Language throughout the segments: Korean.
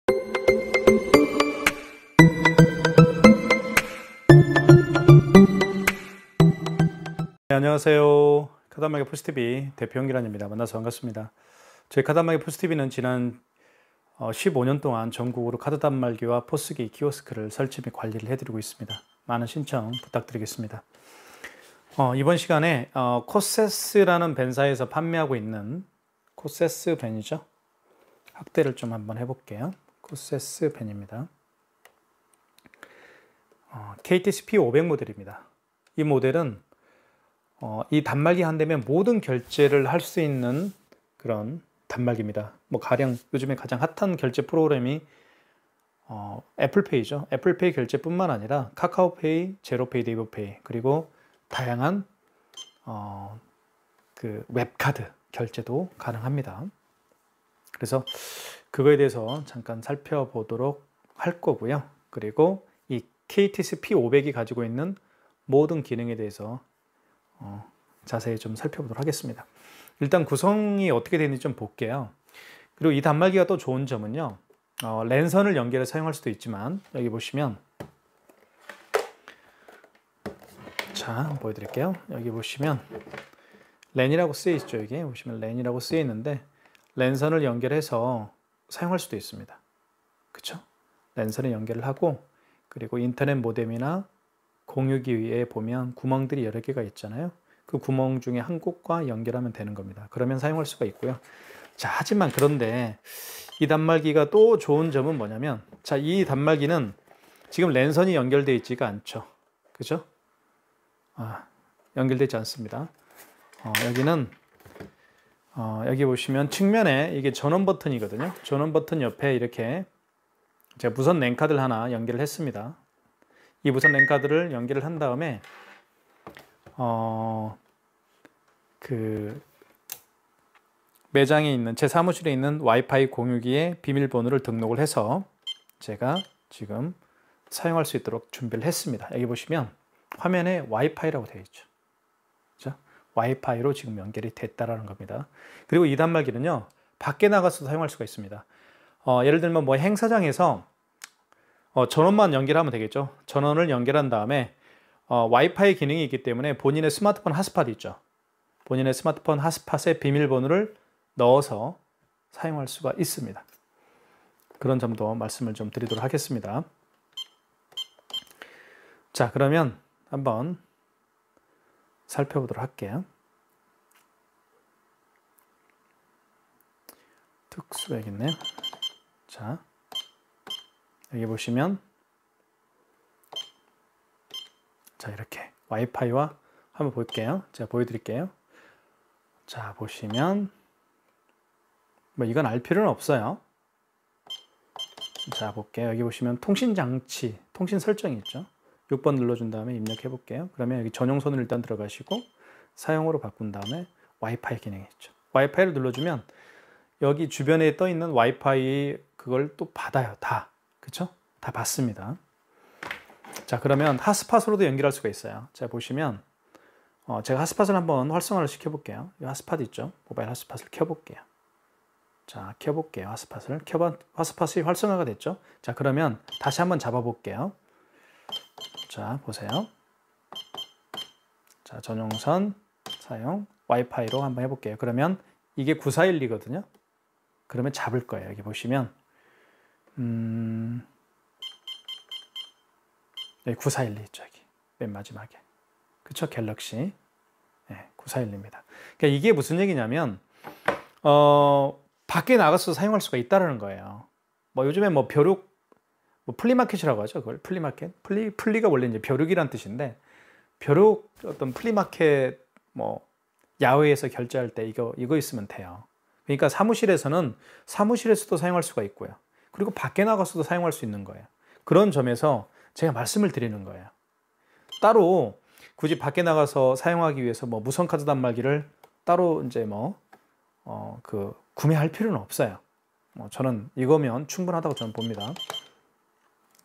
네, 안녕하세요. 카단말기 포스TV 대표 홍기란입니다. 만나서 반갑습니다. 저희 카단말기 포스TV는 지난 15년 동안 전국으로 카드 단말기와 포스기 키오스크를 설치 및 관리를 해드리고 있습니다. 많은 신청 부탁드리겠습니다. 이번 시간에 코세스라는 밴사에서 판매하고 있는 코세스 밴이죠. 확대를 좀 한번 해볼게요. 코세스 밴입니다. KTC P500 모델입니다. 이 모델은 이 단말기 한 대면 모든 결제를 할 수 있는 그런 단말기입니다. 뭐 가령 요즘에 가장 핫한 결제 프로그램이 애플페이죠. 애플페이 결제뿐만 아니라 카카오페이, 제로페이, 네이버페이, 그리고 다양한 그 웹카드 결제도 가능합니다. 그래서 그거에 대해서 잠깐 살펴보도록 할 거고요. 그리고 이 KTC P500이 가지고 있는 모든 기능에 대해서 자세히 좀 살펴보도록 하겠습니다. 일단 구성이 어떻게 되는지 좀 볼게요. 그리고 이 단말기가 또 좋은 점은요, 랜선을 연결해 사용할 수도 있지만, 여기 보시면, 자, 보여드릴게요. 여기 보시면 랜이라고 쓰여 있죠. 여기 보시면 랜이라고 쓰여 있는데 랜선을 연결해서 사용할 수도 있습니다. 그쵸? 랜선을 연결을 하고, 그리고 인터넷 모뎀이나 공유기 위에 보면 구멍들이 여러 개가 있잖아요. 그 구멍 중에 한 곳과 연결하면 되는 겁니다. 그러면 사용할 수가 있고요. 자, 하지만 그런데 이 단말기가 또 좋은 점은 뭐냐면, 자, 이 단말기는 지금 랜선이 연결되어 있지가 않죠. 그죠? 연결되지 않습니다. 여기는 여기 보시면 측면에 이게 전원 버튼이거든요. 전원 버튼 옆에 이렇게 제가 무선 랜카드를 하나 연결을 했습니다. 이 무선 랜카드를 연결을 한 다음에 그 매장에 있는 제 사무실에 있는 와이파이 공유기에 비밀번호를 등록을 해서 제가 지금 사용할 수 있도록 준비를 했습니다. 여기 보시면 화면에 와이파이라고 되어 있죠. 그렇죠? 와이파이로 지금 연결이 됐다라는 겁니다. 그리고 이 단말기는요, 밖에 나가서 사용할 수가 있습니다. 예를 들면 뭐 행사장에서 전원만 연결하면 되겠죠. 전원을 연결한 다음에 와이파이 기능이 있기 때문에 본인의 스마트폰 핫스팟 있죠. 본인의 스마트폰 핫스팟에 비밀번호를 넣어서 사용할 수가 있습니다. 그런 점도 말씀을 좀 드리도록 하겠습니다. 자, 그러면 한번 살펴보도록 할게요. 특수가 여기 있네요. 자, 여기 보시면, 자, 이렇게 와이파이와 한번 볼게요. 제가 보여드릴게요. 자, 보시면 뭐 이건 알 필요는 없어요. 자, 볼게요. 여기 보시면 통신장치, 통신 설정이 있죠. 6번 눌러준 다음에 입력해 볼게요. 그러면 여기 전용선을 일단 들어가시고 사용으로 바꾼 다음에 와이파이 기능이 있죠. 와이파이를 눌러주면 여기 주변에 떠 있는 와이파이 그걸 또 받아요. 다. 그쵸? 다 받습니다. 자, 그러면 핫스팟으로도 연결할 수가 있어요. 자, 보시면 제가 핫스팟을 한번 활성화를 시켜볼게요. 이 핫스팟 있죠? 모바일 핫스팟을 켜볼게요. 자, 켜볼게요. 핫스팟이 활성화가 됐죠? 자, 그러면 다시 한번 잡아볼게요. 자, 보세요. 자, 전용선 사용 와이파이로 한번 해볼게요. 그러면 이게 9412거든요. 그러면 잡을 거예요. 여기 보시면 여기 9412 있죠. 여기 맨 마지막에. 그쵸? 갤럭시. 네, 9412입니다. 그러니까 이게 무슨 얘기냐면 밖에 나가서 사용할 수가 있다는 거예요. 뭐 요즘에 뭐 벼룩, 뭐 플리마켓이라고 하죠. 그걸 플리마켓. 플리가 원래 이제 벼룩이란 뜻인데, 벼룩 어떤 플리마켓 뭐 야외에서 결제할 때 이거 있으면 돼요. 그러니까 사무실에서도 사용할 수가 있고요. 그리고 밖에 나가서도 사용할 수 있는 거예요. 그런 점에서 제가 말씀을 드리는 거예요. 따로 굳이 밖에 나가서 사용하기 위해서 뭐 무선 카드 단말기를 따로 이제 구매할 필요는 없어요. 저는 이거면 충분하다고 저는 봅니다.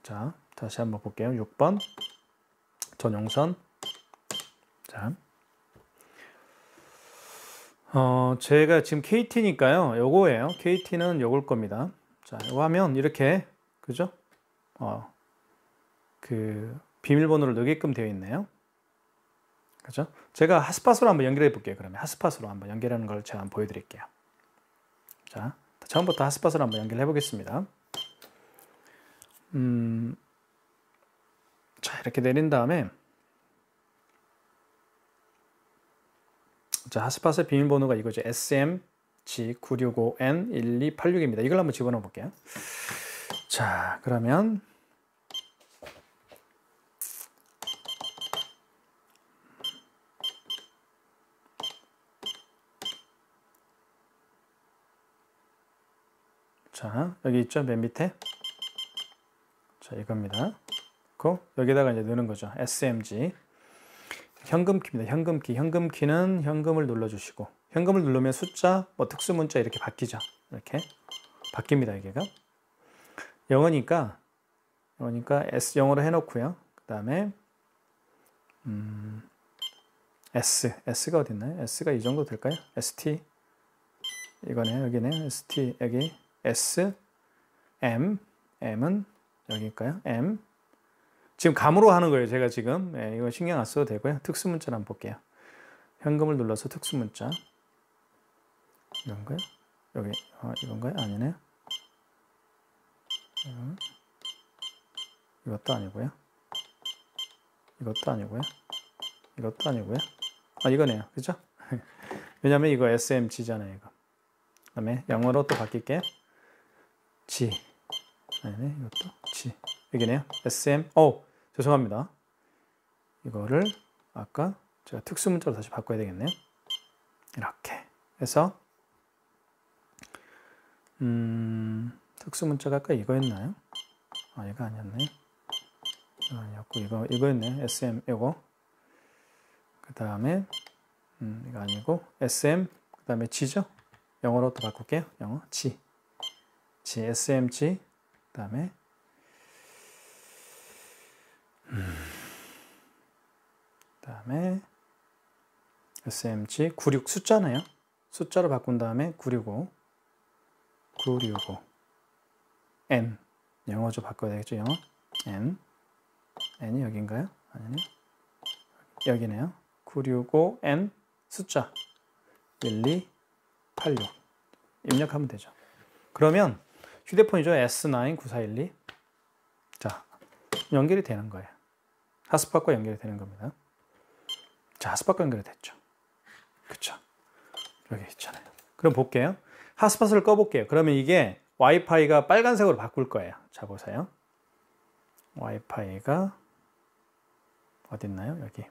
자, 다시 한번 볼게요. 6번 전용선. 자, 제가 지금 KT니까요. 요거예요. KT는 요걸 겁니다. 자, 이거 하면 이렇게, 그죠? 그 비밀번호를 넣게끔 되어 있네요. 그죠? 제가 핫스팟으로 한번 연결해 볼게요. 그러면 핫스팟으로 한번 연결하는 걸 제가 한번 보여드릴게요. 자, 처음부터 핫스팟으로 한번 연결해 보겠습니다. 자, 이렇게 내린 다음에, 자, 핫스팟의 비밀번호가 이거죠. SMG965N1286입니다. 이걸 한번 집어넣어 볼게요. 자, 그러면 자, 여기 있죠? 맨 밑에. 자, 이겁니다. 그 여기다가 이제 넣는 거죠. SMG. 현금키입니다. 현금키. 현금키는 현금을 눌러주시고, 현금을 누르면 숫자, 뭐 특수문자 이렇게 바뀌죠. 이렇게 바뀝니다. 여기가. 영어니까 S 영어로 해놓고요. 그 다음에 S가 어디 있나요? S가 이 정도 될까요? ST 이거네요. 여기네요. ST 여기 S M은 여기일까요? M 지금 감으로 하는 거예요. 제가 지금 이거 신경 안 써도 되고요. 특수문자를 한번 볼게요. 현금을 눌러서 특수문자 이건가요? 여기 이건가요? 아니네요. 이것도 아니고요. 이것도 아니고요. 이것도 아니고요. 이거네요. 그죠? 왜냐면 이거 SMG잖아요. 이거. 그 다음에 영어로 또 바뀔게요. G. 아니네. 이것도 G. 여기네요. SM. 죄송합니다. 이거를 아까 제가 특수문자로 다시 바꿔야 되겠네요. 이렇게 해서 특수문자가 아까 이거였나요? 이거 아니었네요. 이거 아니었고 이거였네요. SM 이거. 그 다음에 이거 아니고 SM 그 다음에 G죠? 영어로 또 바꿀게요. 영어 G. SMG 그 다음에 SMG 96 숫자네요. 숫자로 바꾼 다음에 965 N 영어죠. 바꿔야 되겠죠. 영어 N이 여기인가요? 아니네. 여기네요. 965N 숫자 1286 입력하면 되죠. 그러면 휴대폰이죠. S99412 자, 연결이 되는 거예요. 핫스팟과 연결이 되는 겁니다. 자, 핫스팟과 연결이 됐죠. 그쵸? 여기 있잖아요. 그럼 볼게요. 핫스팟을 꺼볼게요. 그러면 이게 와이파이가 빨간색으로 바꿀 거예요. 자, 보세요. 와이파이가 어디 있나요? 여기.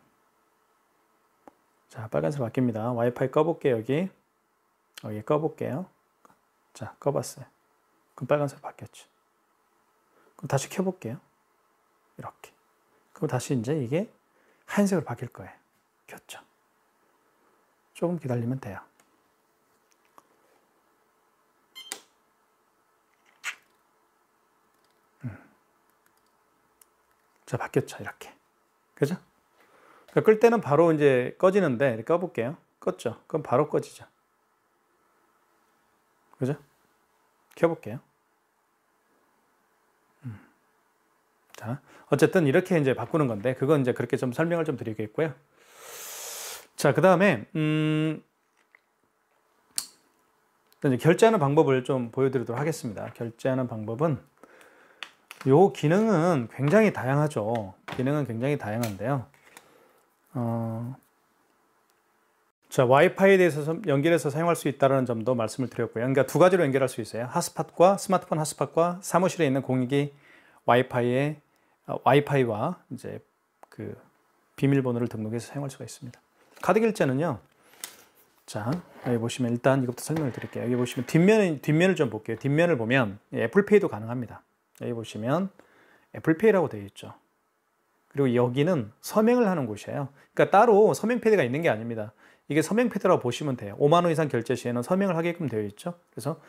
자, 빨간색으로 바뀝니다. 와이파이 꺼볼게요. 여기 꺼볼게요. 자, 꺼봤어요. 그럼 빨간색으로 바뀌었죠. 그럼 다시 켜볼게요. 이렇게. 그럼 다시 이제 이게 하얀색으로 바뀔 거예요. 켰죠. 조금 기다리면 돼요. 자, 바뀌었죠. 이렇게. 그죠? 그러니까 끌 때는 바로 이제 꺼지는데, 이렇게 꺼볼게요. 껐죠? 그럼 바로 꺼지죠. 그죠? 켜볼게요. 자, 어쨌든 이렇게 이제 바꾸는 건데, 그건 이제 그렇게 좀 설명을 좀 드리겠고요. 자, 그 다음에, 이제 결제하는 방법을 좀 보여드리도록 하겠습니다. 결제하는 방법은, 요 기능은 굉장히 다양하죠. 기능은 굉장히 다양한데요. 자, 와이파이에 대해서 연결해서 사용할 수 있다는 점도 말씀을 드렸고요. 그러니까 두 가지로 연결할 수 있어요. 핫스팟과 스마트폰 핫스팟과 사무실에 있는 공유기 와이파이와 이제 그 비밀번호를 등록해서 사용할 수가 있습니다. 카드 결제는요. 자, 여기 보시면 일단 이것부터 설명을 드릴게요. 여기 보시면 뒷면을 좀 볼게요. 뒷면을 보면 애플페이도 가능합니다. 여기 보시면 애플페이라고 되어 있죠. 그리고 여기는 서명을 하는 곳이에요. 그러니까 따로 서명 패드가 있는 게 아닙니다. 이게 서명 패드라고 보시면 돼요. 5만 원 이상 결제 시에는 서명을 하게끔 되어 있죠. 그래서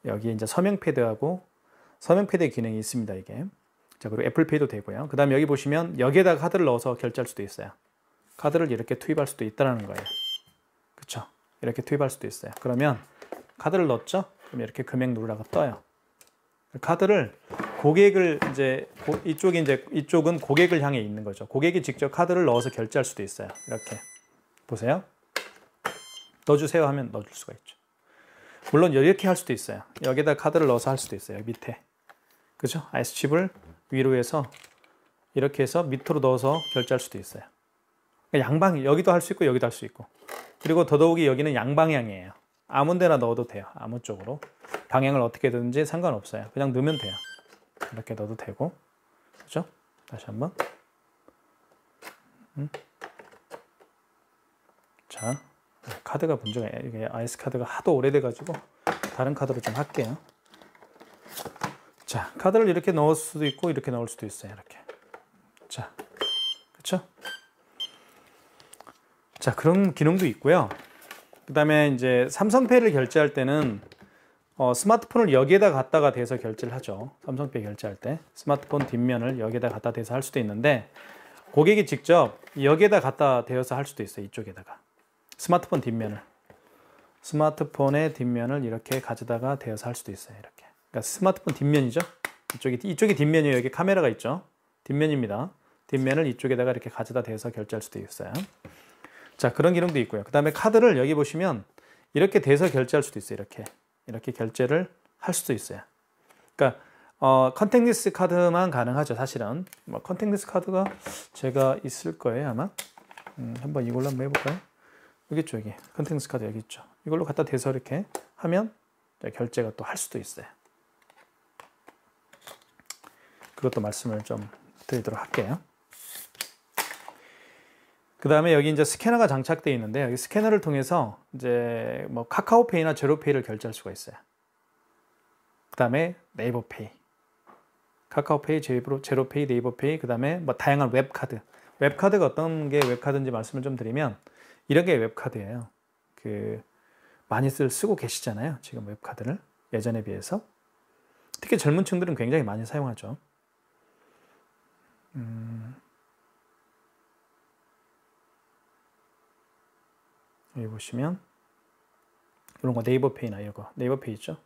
여기 이제 서명 패드하고 서명 패드의 기능이 있습니다. 이게. 자, 그리고 애플페이도 되고요. 그 다음에 여기 보시면 여기에다가 카드를 넣어서 결제할 수도 있어요. 카드를 이렇게 투입할 수도 있다는 거예요. 그쵸? 이렇게 투입할 수도 있어요. 그러면 카드를 넣었죠? 그럼 이렇게 금액 누르라고 떠요. 카드를 고객을 이쪽은 고객을 향해 있는 거죠. 고객이 직접 카드를 넣어서 결제할 수도 있어요. 이렇게 보세요. 넣어주세요 하면 넣어줄 수가 있죠. 물론 이렇게 할 수도 있어요. 여기다 카드를 넣어서 할 수도 있어요. 밑에. 그죠? IC칩을 위로 해서 이렇게 해서 밑으로 넣어서 결제할 수도 있어요. 양방, 여기도 할 수 있고 여기도 할 수 있고. 그리고 더더욱이 여기는 양방향이에요. 아무 데나 넣어도 돼요. 아무 쪽으로. 방향을 어떻게 든지 상관없어요. 그냥 넣으면 돼요. 이렇게 넣어도 되고. 그죠? 다시 한번. 자, 카드가 문제가, 이게 아이스 카드가 하도 오래돼가지고 다른 카드로 좀 할게요. 자, 카드를 이렇게 넣을 수도 있고 이렇게 넣을 수도 있어요. 이렇게. 자, 그렇죠? 자, 그런 기능도 있고요. 그 다음에 이제 삼성페이를 결제할 때는 스마트폰을 여기에다 갖다가 대서 결제를 하죠. 삼성페이 결제할 때 스마트폰 뒷면을 여기에다 갖다 대서 할 수도 있는데 고객이 직접 여기에다 갖다 대어서 할 수도 있어요. 이쪽에다가 스마트폰 뒷면을, 스마트폰의 뒷면을 이렇게 가져다가 대어서 할 수도 있어요. 이렇게. 그러니까 스마트폰 뒷면이죠. 이쪽이 뒷면이에요. 여기 카메라가 있죠. 뒷면입니다. 뒷면을 이쪽에다가 이렇게 가져다 대서 결제할 수도 있어요. 자, 그런 기능도 있고요. 그 다음에 카드를 여기 보시면 이렇게 대서 결제할 수도 있어요. 이렇게 결제를 할 수도 있어요. 그러니까 컨택리스 카드만 가능하죠. 사실은 컨택리스 카드가 제가 있을 거예요. 아마 한번 이걸로 한번 해볼까요? 여기 있죠. 여기 컨택리스 카드 여기 있죠. 이걸로 갖다 대서 이렇게 하면 결제가 또 할 수도 있어요. 그것도 말씀을 좀 드리도록 할게요. 그 다음에 여기 이제 스캐너가 장착되어 있는데 여기 스캐너를 통해서 이제 뭐 카카오페이나 제로페이를 결제할 수가 있어요. 그 다음에 네이버페이, 카카오페이, 제로페이, 네이버페이, 그 다음에 뭐 다양한 웹카드. 웹카드가 어떤 게 웹카드인지 말씀을 좀 드리면 이런 게 웹카드예요. 많이들 쓰고 계시잖아요. 지금 웹카드를 예전에 비해서. 특히 젊은 층들은 굉장히 많이 사용하죠. 여기 보시면 이런 거 네이버페이나 이거 네이버페이 있죠.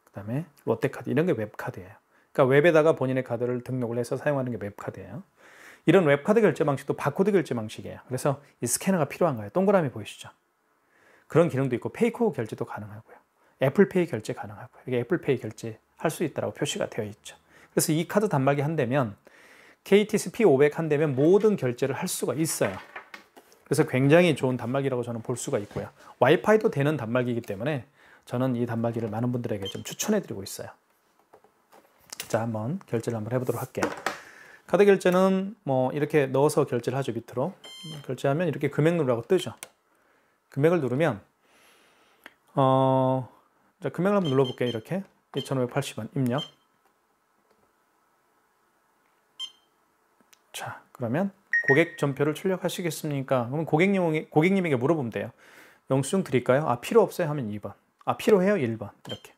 그 다음에 롯데카드 이런 게 웹카드예요. 그러니까 웹에다가 본인의 카드를 등록을 해서 사용하는 게 웹카드예요. 이런 웹카드 결제 방식도 바코드 결제 방식이에요. 그래서 이 스캐너가 필요한 거예요. 동그라미 보이시죠? 그런 기능도 있고 페이코 결제도 가능하고요. 애플페이 결제 가능하고요. 이게 애플페이 결제 할 수 있다고 표시가 되어 있죠. 그래서 이 카드 단말기 한 대면 KTC P500 한 대면 모든 결제를 할 수가 있어요. 그래서 굉장히 좋은 단말기라고 저는 볼 수가 있고요. 와이파이도 되는 단말기이기 때문에 저는 이 단말기를 많은 분들에게 좀 추천해드리고 있어요. 자, 한번 결제를 한번 해보도록 할게요. 카드 결제는 뭐 이렇게 넣어서 결제를 하죠. 밑으로 결제하면 이렇게 금액 누르라고 뜨죠. 금액을 누르면 자, 금액을 한번 눌러볼게요. 이렇게 2,580원 입력. 자, 그러면 고객 전표를 출력하시겠습니까? 그러면 고객님에게 물어보면 돼요. 영수증 드릴까요? 아, 필요 없어요? 하면 2번. 아, 필요해요? 1번. 이렇게.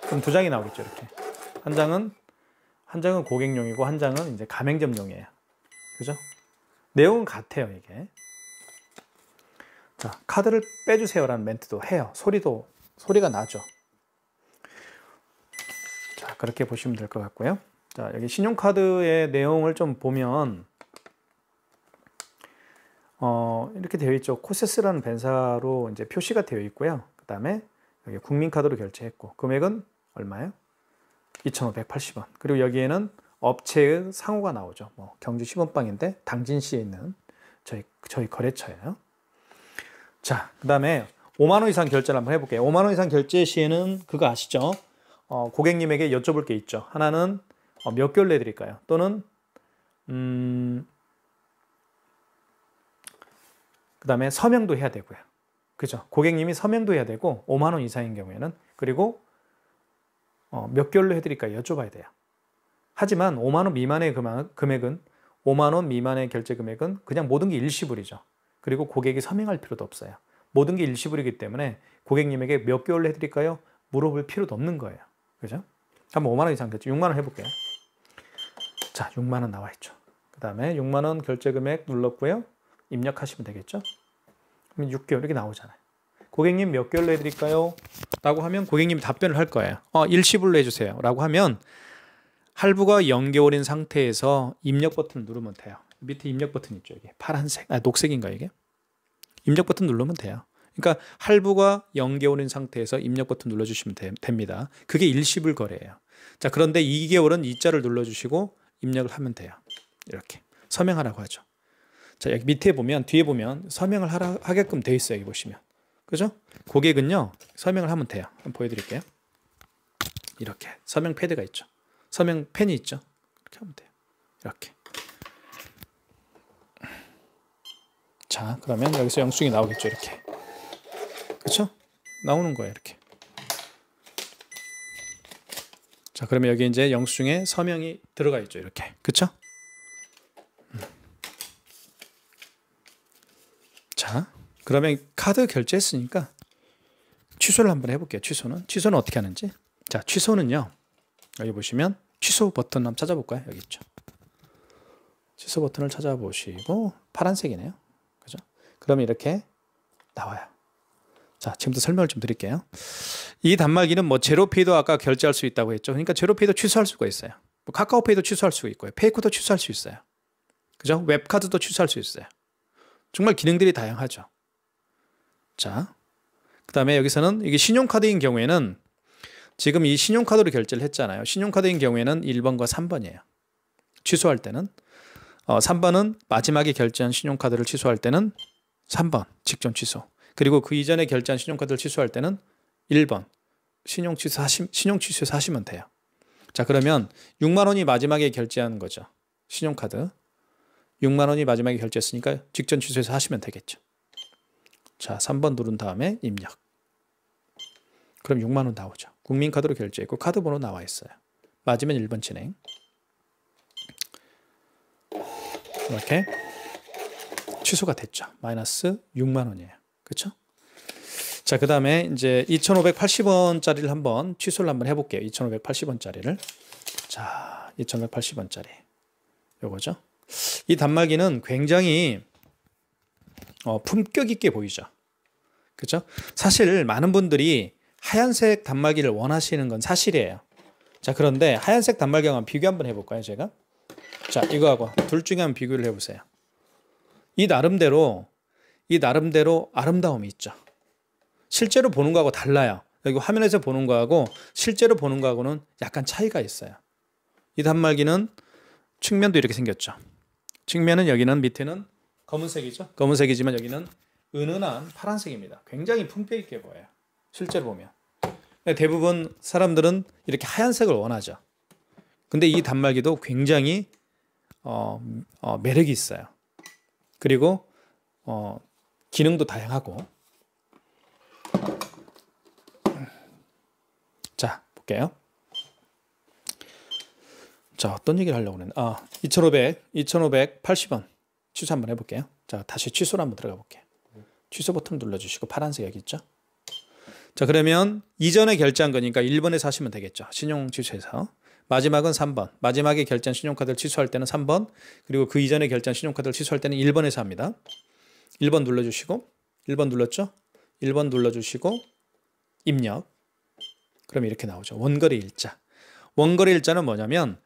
그럼 두 장이 나오겠죠. 이렇게. 한 장은 고객용이고 한 장은 이제 가맹점용이에요. 그죠? 내용은 같아요, 이게. 자, 카드를 빼주세요라는 멘트도 해요. 소리가 나죠. 자, 그렇게 보시면 될 것 같고요. 자, 여기 신용카드의 내용을 좀 보면 이렇게 되어 있죠. 코세스라는 벤사로 이제 표시가 되어 있고요. 그 다음에 여기 국민카드로 결제했고 금액은 얼마예요? 2,580원. 그리고 여기에는 업체의 상호가 나오죠. 뭐 경주 시범빵인데 당진시에 있는 저희 거래처예요. 자, 그 다음에 5만 원 이상 결제를 한번 해볼게요. 5만 원 이상 결제 시에는 그거 아시죠? 고객님에게 여쭤볼 게 있죠. 하나는 몇 개월 내드릴까요? 또는 그 다음에 서명도 해야 되고요. 그죠? 고객님이 서명도 해야 되고 5만 원 이상인 경우에는 그리고 몇 개월로 해드릴까요? 여쭤봐야 돼요. 하지만 5만 원 미만의 금액은 5만 원 미만의 결제 금액은 그냥 모든 게 일시불이죠. 그리고 고객이 서명할 필요도 없어요. 모든 게 일시불이기 때문에 고객님에게 몇 개월로 해드릴까요? 물어볼 필요도 없는 거예요. 그죠? 한번 5만 원 이상 결제 6만 원 해볼게요. 자, 6만 원 나와 있죠. 그 다음에 6만 원 결제 금액 눌렀고요. 입력하시면 되겠죠? 그럼 6개월 이렇게 나오잖아요. 고객님 몇 개월로 해드릴까요? 라고 하면 고객님이 답변을 할 거예요. 일시불로 해주세요. 라고 하면 할부가 0개월인 상태에서 입력 버튼을 누르면 돼요. 밑에 입력 버튼 있죠. 이게 파란색, 녹색인가 이게? 입력 버튼 누르면 돼요. 그러니까 할부가 0개월인 상태에서 입력 버튼 눌러주시면 됩니다. 그게 일시불 거래예요. 자, 그런데 2개월은 이자를 눌러주시고 입력을 하면 돼요. 이렇게 서명하라고 하죠. 자, 여기 밑에 보면, 뒤에 보면 서명을 하게끔 되어 있어요. 여기 보시면. 그죠? 고객은요, 서명을 하면 돼요. 한번 보여드릴게요. 이렇게 서명 패드가 있죠. 서명 펜이 있죠. 이렇게 하면 돼요. 이렇게. 자, 그러면 여기서 영수증이 나오겠죠. 이렇게. 그렇죠? 나오는 거예요. 이렇게. 자, 그러면 여기 이제 영수증에 서명이 들어가 있죠. 이렇게. 그렇죠? 자, 그러면 카드 결제했으니까 취소를 한번 해볼게요. 취소는 어떻게 하는지. 자, 취소는요. 여기 보시면 취소 버튼 한번 찾아볼까요? 여기 있죠. 취소 버튼을 찾아보시고 파란색이네요. 그죠? 그러면 이렇게 나와요. 자, 지금부터 설명을 좀 드릴게요. 이 단말기는 뭐 제로페이도 아까 결제할 수 있다고 했죠. 그러니까 제로페이도 취소할 수가 있어요. 뭐 카카오페이도 취소할 수 있고요. 페이코도 취소할 수 있어요. 그죠? 웹카드도 취소할 수 있어요. 정말 기능들이 다양하죠. 자, 그 다음에 여기서는 이게 신용카드인 경우에는 지금 이 신용카드로 결제를 했잖아요. 신용카드인 경우에는 1번과 3번이에요. 취소할 때는 3번은 마지막에 결제한 신용카드를 취소할 때는 3번 직전 취소. 그리고 그 이전에 결제한 신용카드를 취소할 때는 1번 신용 취소해서 하시면 돼요. 자, 그러면 6만 원이 마지막에 결제한 거죠. 신용카드 6만 원이 마지막에 결제했으니까 직전 취소해서 하시면 되겠죠. 자, 3번 누른 다음에 입력. 그럼 6만 원 나오죠. 국민카드로 결제했고 카드 번호 나와 있어요. 맞으면 1번 진행. 이렇게 취소가 됐죠. 마이너스 6만 원이에요. 그렇죠? 자, 그 다음에 이제 2,580원짜리를 한번 취소를 한번 해볼게요. 2,580원짜리를. 자, 2,580원짜리. 요거죠. 이 단말기는 굉장히 품격 있게 보이죠. 그렇죠? 사실 많은 분들이 하얀색 단말기를 원하시는 건 사실이에요. 자, 그런데 하얀색 단말기랑 비교 한번 해볼까요, 제가? 자, 이거하고 둘 중에 한번 비교를 해보세요. 이 나름대로 아름다움이 있죠. 실제로 보는 거하고 달라요. 여기 화면에서 보는 거하고 실제로 보는 거하고는 약간 차이가 있어요. 이 단말기는 측면도 이렇게 생겼죠. 측면은 여기는 밑에는 검은색이죠. 검은색이지만 여기는 은은한 파란색입니다. 굉장히 품격 있게 보여요. 실제로 보면. 대부분 사람들은 이렇게 하얀색을 원하죠. 근데 이 단말기도 굉장히 매력이 있어요. 그리고 기능도 다양하고. 자, 볼게요. 자, 어떤 얘기를 하려고 그랬나? 2,580원 취소 한번 해볼게요. 자, 다시 취소로 한번 들어가 볼게요. 취소 버튼 눌러주시고 파란색 여기 있죠? 자, 그러면 이전에 결제한 거니까 1번에서 하시면 되겠죠. 신용 취소해서. 마지막은 3번. 마지막에 결제한 신용카드를 취소할 때는 3번. 그리고 그 이전에 결제한 신용카드를 취소할 때는 1번에서 합니다. 1번 눌러주시고 1번 눌렀죠? 1번 눌러주시고 입력. 그럼 이렇게 나오죠. 원거래 일자. 원거래 일자는 뭐냐면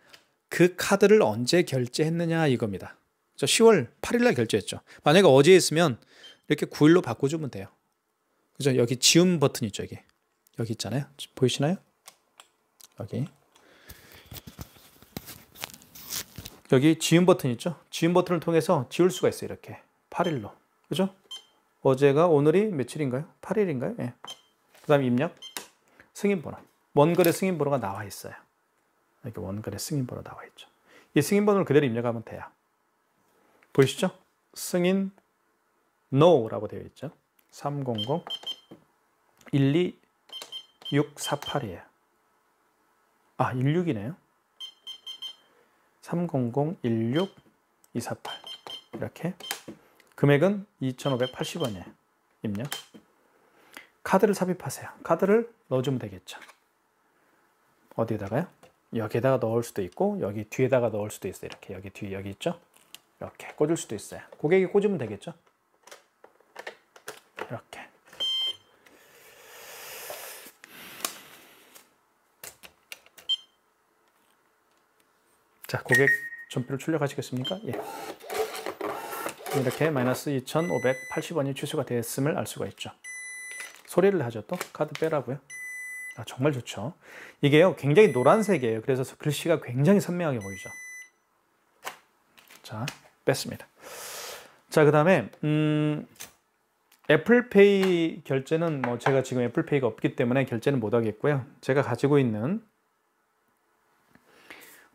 그 카드를 언제 결제했느냐 이겁니다. 10월 8일 날 결제했죠. 만약에 어제 했으면 이렇게 9일로 바꿔주면 돼요. 그죠? 여기 지운 버튼 있죠. 여기 있잖아요. 보이시나요? 여기 지운 버튼 있죠. 지운 버튼을 통해서 지울 수가 있어요. 이렇게 8일로. 그죠? 어제가 오늘이 며칠인가요? 8일인가요? 예. 그 다음에 입력. 승인번호. 원거래 승인번호가 나와 있어요. 이렇게 원거래 승인번호 나와 있죠. 이 승인번호를 그대로 입력하면 돼요. 보이시죠? 승인 NO라고 되어 있죠. 300-12648이에요. 16이네요. 300-16248 이렇게. 금액은 2,580원이에요. 입력. 카드를 삽입하세요. 카드를 넣어주면 되겠죠. 어디에다가요? 여기에다가 넣을 수도 있고 여기 뒤에다가 넣을 수도 있어요. 이렇게 여기 뒤에 여기 있죠? 이렇게 꽂을 수도 있어요. 고객이 꽂으면 되겠죠? 이렇게. 자, 고객 전표를 출력하시겠습니까? 예. 이렇게 마이너스 2,580원이 취소가 됐음을 알 수가 있죠. 소리를 하죠. 또 카드 빼라고요. 아, 정말 좋죠. 이게요, 굉장히 노란색이에요. 그래서 글씨가 굉장히 선명하게 보이죠. 자, 뺐습니다. 자, 그 다음에 애플페이 결제는 뭐 제가 지금 애플페이가 없기 때문에 결제는 못 하겠고요. 제가 가지고 있는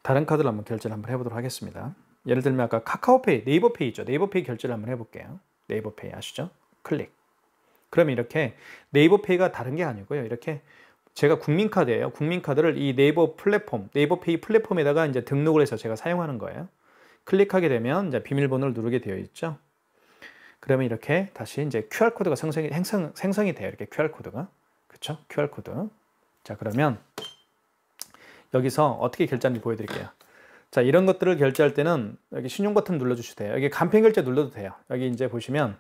다른 카드를 한번 결제를 한번 해보도록 하겠습니다. 예를 들면 아까 카카오페이, 네이버페이 있죠. 네이버페이 결제를 한번 해볼게요. 네이버페이 아시죠? 클릭. 그러면 이렇게 네이버페이가 다른 게 아니고요. 이렇게 제가 국민카드예요. 국민카드를 이 네이버 플랫폼, 네이버페이 플랫폼에다가 이제 등록을 해서 제가 사용하는 거예요. 클릭하게 되면 이제 비밀번호를 누르게 되어 있죠. 그러면 이렇게 다시 이제 QR코드가 생성이 돼요. 이렇게 QR코드가. 그쵸? QR코드. 자, 그러면 여기서 어떻게 결제하는지 보여드릴게요. 자, 이런 것들을 결제할 때는 여기 신용 버튼 눌러주셔도 돼요. 여기 간편 결제 눌러도 돼요. 여기 이제 보시면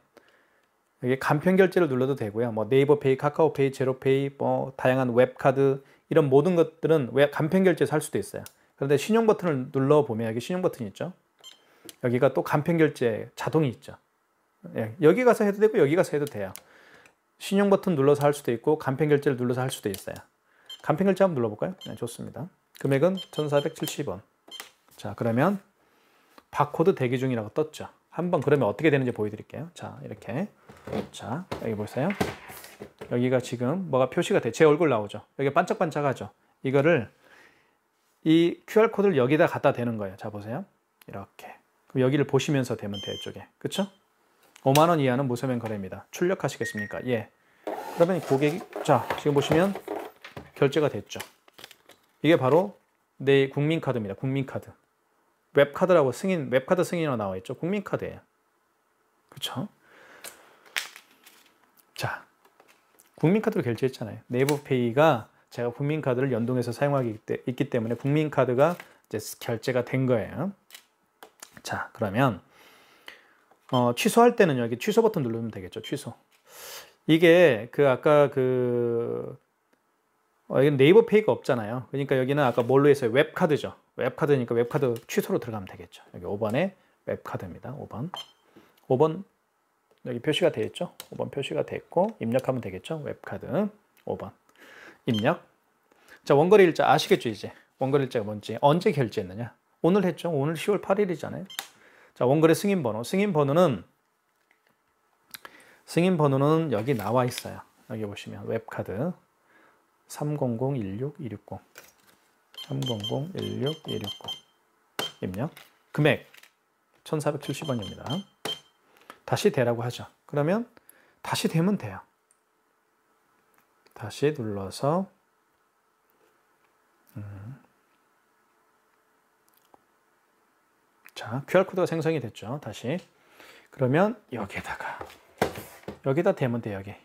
여기 간편 결제를 눌러도 되고요. 뭐 네이버페이, 카카오페이, 제로페이, 뭐 다양한 웹카드 이런 모든 것들은 간편 결제에서 할 수도 있어요. 그런데 신용 버튼을 눌러보면 여기 신용 버튼이 있죠. 여기가 또 간편 결제 자동이 있죠. 예, 여기 가서 해도 되고 여기 가서 해도 돼요. 신용 버튼 눌러서 할 수도 있고 간편 결제를 눌러서 할 수도 있어요. 간편 결제 한번 눌러볼까요? 네, 좋습니다. 금액은 1,470원. 자, 그러면 바코드 대기 중이라고 떴죠. 한번 그러면 어떻게 되는지 보여드릴게요. 자, 이렇게. 자, 여기 보세요. 여기가 지금 뭐가 표시가 돼. 제 얼굴 나오죠. 여기 반짝반짝하죠. 이거를 이 QR코드를 여기다 갖다 대는 거예요. 자, 보세요. 이렇게. 그럼 여기를 보시면서 대면 돼요. 이쪽에. 그쵸? 5만 원 이하는 무서면 거래입니다. 출력하시겠습니까? 예. 그러면 고객이, 자, 지금 보시면 결제가 됐죠. 이게 바로 내 국민카드입니다. 국민카드. 웹카드라고 웹카드 승인으로 나와 있죠. 국민카드예요. 그쵸? 자, 국민카드로 결제했잖아요. 네이버페이가 제가 국민카드를 연동해서 사용하기 있기 때문에 국민카드가 이제 결제가 된 거예요. 자, 그러면 취소할 때는 여기 취소 버튼 누르면 되겠죠. 취소. 이게 아까 여기 네이버페이가 없잖아요. 그러니까 여기는 아까 뭘로 했어요? 웹카드죠. 웹카드니까 웹카드 취소로 들어가면 되겠죠. 여기 5번에 웹카드입니다. 5번. 5번 여기 표시가 되어 있죠. 5번 표시가 됐고 입력하면 되겠죠. 웹카드 5번 입력. 자, 원거리 일자 아시겠죠? 이제 원거리 일자가 뭔지 언제 결제했느냐? 오늘 했죠. 오늘 10월 8일이잖아요. 자, 원거래 승인번호. 승인번호는 여기 나와 있어요. 여기 보시면 웹카드 300-16260 300-16260 입력. 금액 1,470원입니다. 다시 대라고 하죠. 그러면 다시 대면 돼요. 다시 눌러서 자, QR코드가 생성이 됐죠. 다시. 그러면 여기다 대면 돼요. 여기.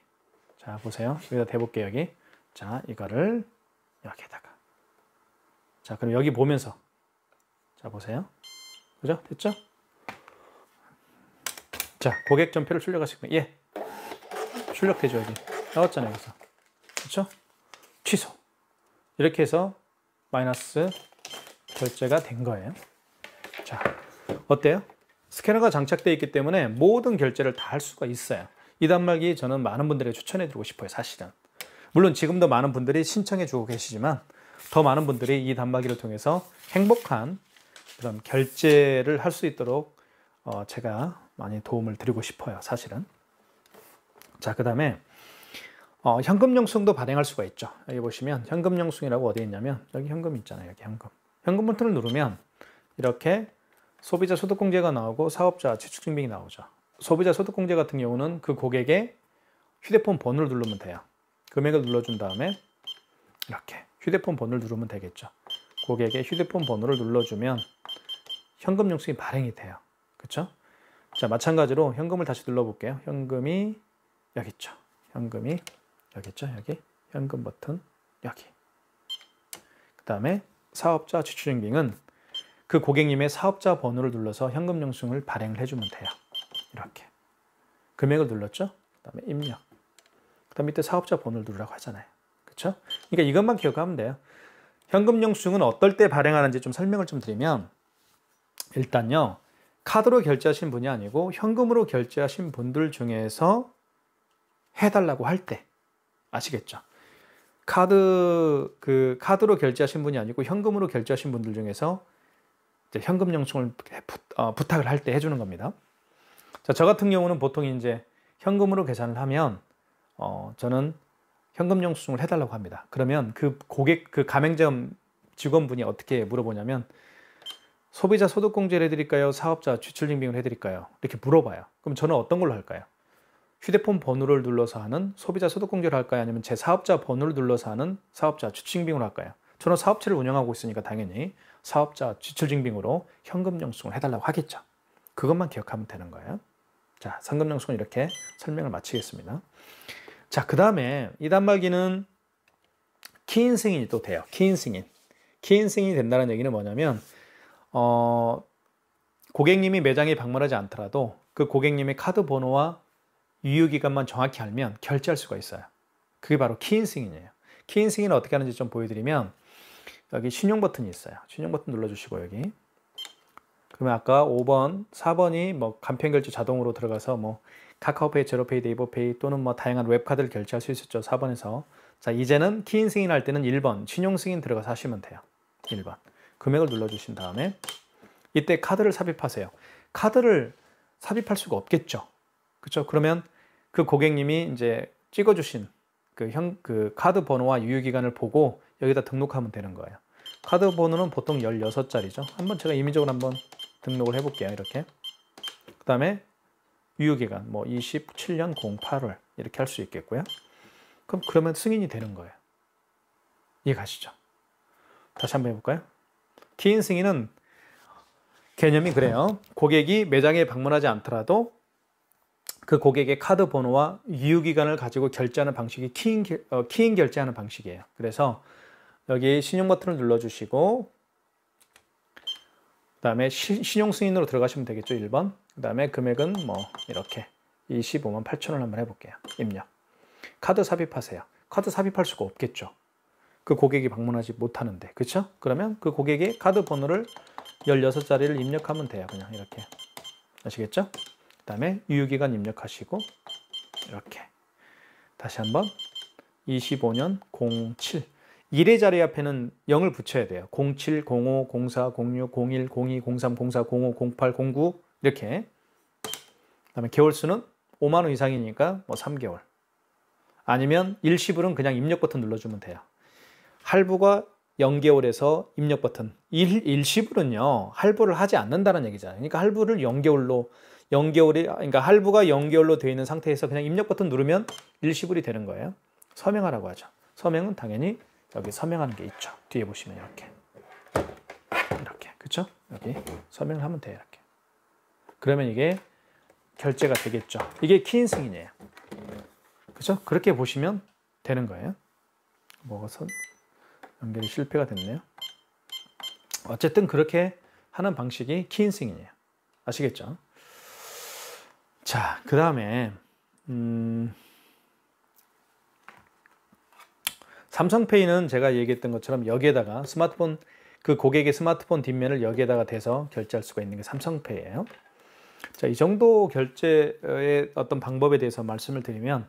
자, 보세요. 여기다 대볼게요. 여기. 자, 이거를 여기다가. 자, 그럼 여기 보면서. 자, 보세요. 그죠? 됐죠? 자, 고객 전표를 출력하시면 예. 출력되죠, 여기. 나왔잖아요, 여기서. 그렇죠? 취소. 이렇게 해서 마이너스 결제가 된 거예요. 자, 어때요? 스캐너가 장착되어 있기 때문에 모든 결제를 다 할 수가 있어요. 이 단말기 저는 많은 분들에게 추천해드리고 싶어요, 사실은. 물론 지금도 많은 분들이 신청해주고 계시지만 더 많은 분들이 이 단말기를 통해서 행복한 그런 결제를 할 수 있도록 제가 많이 도움을 드리고 싶어요, 사실은. 자, 그 다음에 현금 영수증도 발행할 수가 있죠. 여기 보시면 현금 영수증이라고 어디에 있냐면 여기 현금 있잖아요. 여기 현금. 현금 버튼을 누르면 이렇게 소비자 소득공제가 나오고 사업자 지출증빙이 나오죠. 소비자 소득공제 같은 경우는 그 고객의 휴대폰 번호를 누르면 돼요. 금액을 눌러준 다음에 이렇게 휴대폰 번호를 누르면 되겠죠. 고객의 휴대폰 번호를 눌러주면 현금 영수증이 발행이 돼요. 그렇죠? 자, 마찬가지로 현금을 다시 눌러볼게요. 현금이 여기 있죠. 현금이 여기 있죠. 여기 현금 버튼 여기. 그 다음에 사업자 지출증빙은 그 고객님의 사업자 번호를 눌러서 현금 영수증을 발행을 해주면 돼요. 이렇게 금액을 눌렀죠. 그 다음에 입력. 그 다음 밑에 사업자 번호를 누르라고 하잖아요. 그렇죠? 그러니까 이것만 기억하면 돼요. 현금 영수증은 어떨 때 발행하는지 좀 설명을 좀 드리면 일단요, 카드로 결제하신 분이 아니고 현금으로 결제하신 분들 중에서 해달라고 할 때, 아시겠죠? 카드로 결제하신 분이 아니고 현금으로 결제하신 분들 중에서 이제 현금 영수증을 부탁을 할 때 해주는 겁니다. 자, 저 같은 경우는 보통 이제 현금으로 계산을 하면 저는 현금 영수증을 해달라고 합니다. 그러면 그 가맹점 직원분이 어떻게 물어보냐면 소비자 소득공제를 해드릴까요? 사업자 지출증빙을 해드릴까요? 이렇게 물어봐요. 그럼 저는 어떤 걸로 할까요? 휴대폰 번호를 눌러서 하는 소비자 소득공제를 할까요? 아니면 제 사업자 번호를 눌러서 하는 사업자 지출증빙으로 할까요? 저는 사업체를 운영하고 있으니까 당연히 사업자 지출증빙으로 현금 영수증을 해달라고 하겠죠. 그것만 기억하면 되는 거예요. 자, 상금 영수증은 이렇게 설명을 마치겠습니다. 자, 그 다음에 이 단말기는 키인 승인이 또 돼요. 키인 승인. 키인 승인이 된다는 얘기는 뭐냐면 고객님이 매장에 방문하지 않더라도 그 고객님의 카드 번호와 유효기간만 정확히 알면 결제할 수가 있어요. 그게 바로 키인 승인이에요. 키인 승인을 어떻게 하는지 좀 보여드리면 여기 신용 버튼이 있어요. 신용 버튼 눌러주시고 여기 그러면 아까 5번, 4번이 뭐 간편결제 자동으로 들어가서 뭐 카카오페이, 제로페이, 네이버페이 또는 뭐 다양한 웹카드를 결제할 수 있었죠. 4번에서. 자, 이제는 키인 승인할 때는 1번 신용 승인 들어가서 하시면 돼요. 1번. 금액을 눌러주신 다음에 이때 카드를 삽입하세요. 카드를 삽입할 수가 없겠죠. 그렇죠? 그러면 그 고객님이 이제 찍어주신 그 카드 번호와 유효기간을 보고 여기다 등록하면 되는 거예요. 카드 번호는 보통 16자리죠. 한번 제가 임의적으로 한번 등록을 해볼게요. 이렇게. 그 다음에 유효기간 뭐 27년 08월 이렇게 할 수 있겠고요. 그러면 승인이 되는 거예요. 이해가시죠? 다시 한번 해볼까요? 키인 승인은 개념이 그래요. 고객이 매장에 방문하지 않더라도 그 고객의 카드 번호와 유효기간을 가지고 결제하는 방식이 키인 결제하는 방식이에요. 그래서 여기 신용 버튼을 눌러주시고 그 다음에 신용 승인으로 들어가시면 되겠죠. 1번. 그 다음에 금액은 뭐 이렇게 25만 8천원 한번 해볼게요. 입력. 카드 삽입하세요. 카드 삽입할 수가 없겠죠. 그 고객이 방문하지 못하는데. 그렇죠? 그러면 그 고객의 카드 번호를 16자리를 입력하면 돼요. 그냥 이렇게. 아시겠죠? 그 다음에 유효기간 입력하시고 이렇게. 다시 한번 25년 07 1의 자리 앞에는 0을 붙여야 돼요. 07, 05, 04, 06, 01, 02, 03, 04, 05, 08, 09 이렇게. 그 다음에 개월수는 5만 원 이상이니까 뭐 3개월. 아니면 일시불은 그냥 입력 버튼 눌러주면 돼요. 할부가 0개월에서 입력 버튼. 일시불은요, 할부를 하지 않는다는 얘기잖아요. 그러니까 할부를 0개월이, 할부가 0개월로 되어 있는 상태에서 그냥 입력 버튼 누르면 일시불이 되는 거예요. 서명하라고 하죠. 서명은 당연히 여기 서명하는 게 있죠. 뒤에 보시면 이렇게. 이렇게. 그쵸? 여기 서명을 하면 돼요. 이렇게. 그러면 이게 결제가 되겠죠. 이게 키인 승인이에요. 그죠? 그렇게 보시면 되는 거예요. 뭐가 연결이 실패가 됐네요. 어쨌든 그렇게 하는 방식이 키인 승인이에요. 아시겠죠? 자, 그 다음에 삼성페이는 제가 얘기했던 것처럼 여기에다가 스마트폰, 그 고객의 스마트폰 뒷면을 여기에다가 대서 결제할 수가 있는 게 삼성페이예요. 자, 이 정도 결제의 어떤 방법에 대해서 말씀을 드리면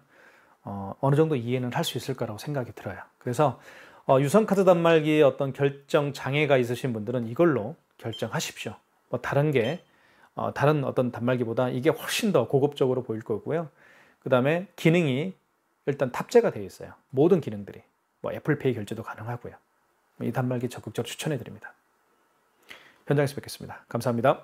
어느 정도 이해는 할 수 있을 거라고 생각이 들어요. 그래서 유선카드 단말기에 어떤 결정 장애가 있으신 분들은 이걸로 결정하십시오. 뭐 다른 어떤 단말기보다 이게 훨씬 더 고급적으로 보일 거고요. 그 다음에 기능이 일단 탑재가 되어 있어요. 모든 기능들이. 뭐 애플페이 결제도 가능하고요. 이 단말기 적극적으로 추천해 드립니다. 현장에서 뵙겠습니다. 감사합니다.